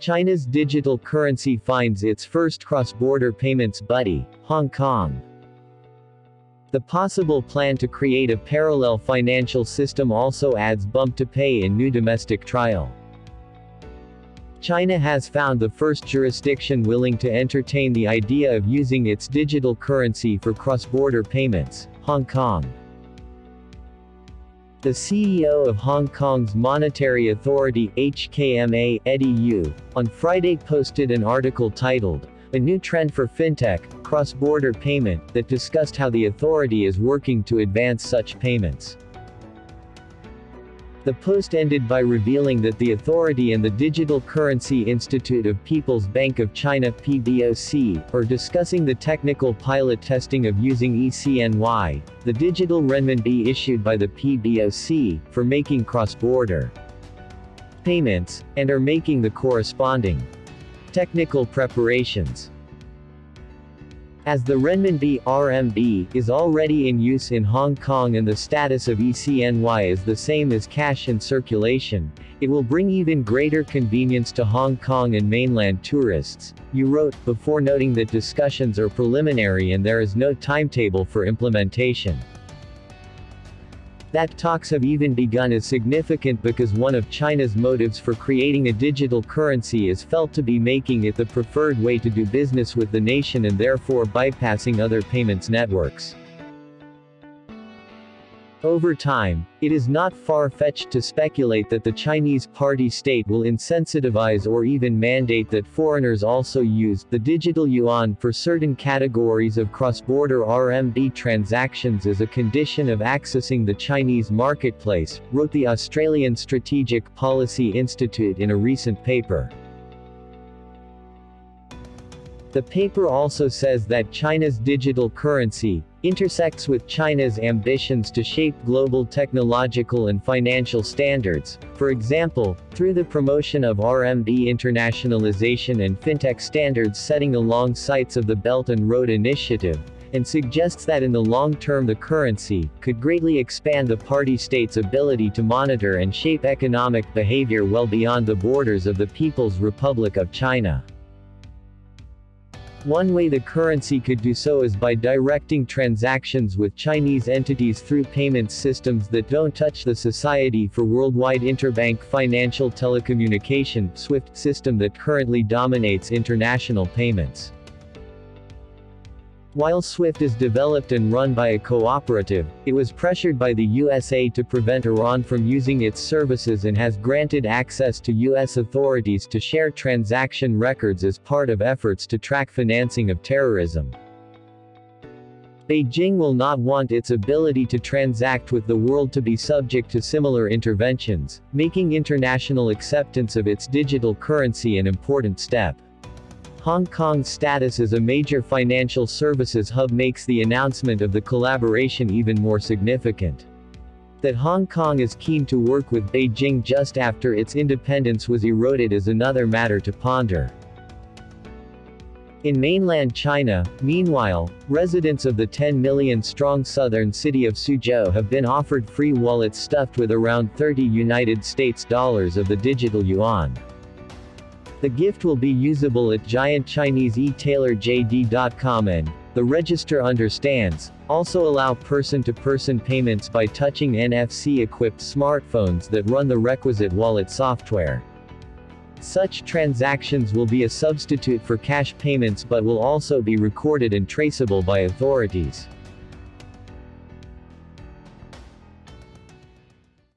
China's digital currency finds its first cross-border payments buddy, Hong Kong. The possible plan to create a parallel financial system also adds bump to pay in new domestic trial. China has found the first jurisdiction willing to entertain the idea of using its digital currency for cross-border payments, Hong Kong. The CEO of Hong Kong's Monetary Authority, HKMA, Eddie Yu, on Friday posted an article titled, "A New Trend for FinTech, Cross-Border Payment," that discussed how the authority is working to advance such payments. The post ended by revealing that the authority and the Digital Currency Institute of People's Bank of China (PBOC) are discussing the technical pilot testing of using eCNY, the digital renminbi issued by the PBOC, for making cross-border payments, and are making the corresponding technical preparations. As the renminbi (RMB) is already in use in Hong Kong and the status of eCNY is the same as cash in circulation, it will bring even greater convenience to Hong Kong and mainland tourists, Yu wrote, before noting that discussions are preliminary and there is no timetable for implementation. That talks have even begun is significant because one of China's motives for creating a digital currency is felt to be making it the preferred way to do business with the nation and therefore bypassing other payments networks. Over time, it is not far-fetched to speculate that the Chinese party state will insensitivize or even mandate that foreigners also use the digital yuan for certain categories of cross-border RMB transactions as a condition of accessing the Chinese marketplace, wrote the Australian Strategic Policy Institute in a recent paper. The paper also says that China's digital currency intersects with China's ambitions to shape global technological and financial standards, for example, through the promotion of RMB internationalization and fintech standards setting along sites of the Belt and Road Initiative, and suggests that in the long term the currency could greatly expand the party state's ability to monitor and shape economic behavior well beyond the borders of the People's Republic of China. One way the currency could do so is by directing transactions with Chinese entities through payment systems that don't touch the Society for Worldwide Interbank Financial Telecommunication (SWIFT) system that currently dominates international payments. While SWIFT is developed and run by a cooperative, it was pressured by the USA to prevent Iran from using its services and has granted access to U.S. authorities to share transaction records as part of efforts to track financing of terrorism. Beijing will not want its ability to transact with the world to be subject to similar interventions, making international acceptance of its digital currency an important step. Hong Kong's status as a major financial services hub makes the announcement of the collaboration even more significant. That Hong Kong is keen to work with Beijing just after its independence was eroded is another matter to ponder. In mainland China, meanwhile, residents of the 10 million-strong southern city of Suzhou have been offered free wallets stuffed with around 30 United States dollars of the digital yuan. The gift will be usable at giant Chinese e-tailer JD.com and, the register understands, also allow person-to-person payments by touching NFC-equipped smartphones that run the requisite wallet software. Such transactions will be a substitute for cash payments but will also be recorded and traceable by authorities.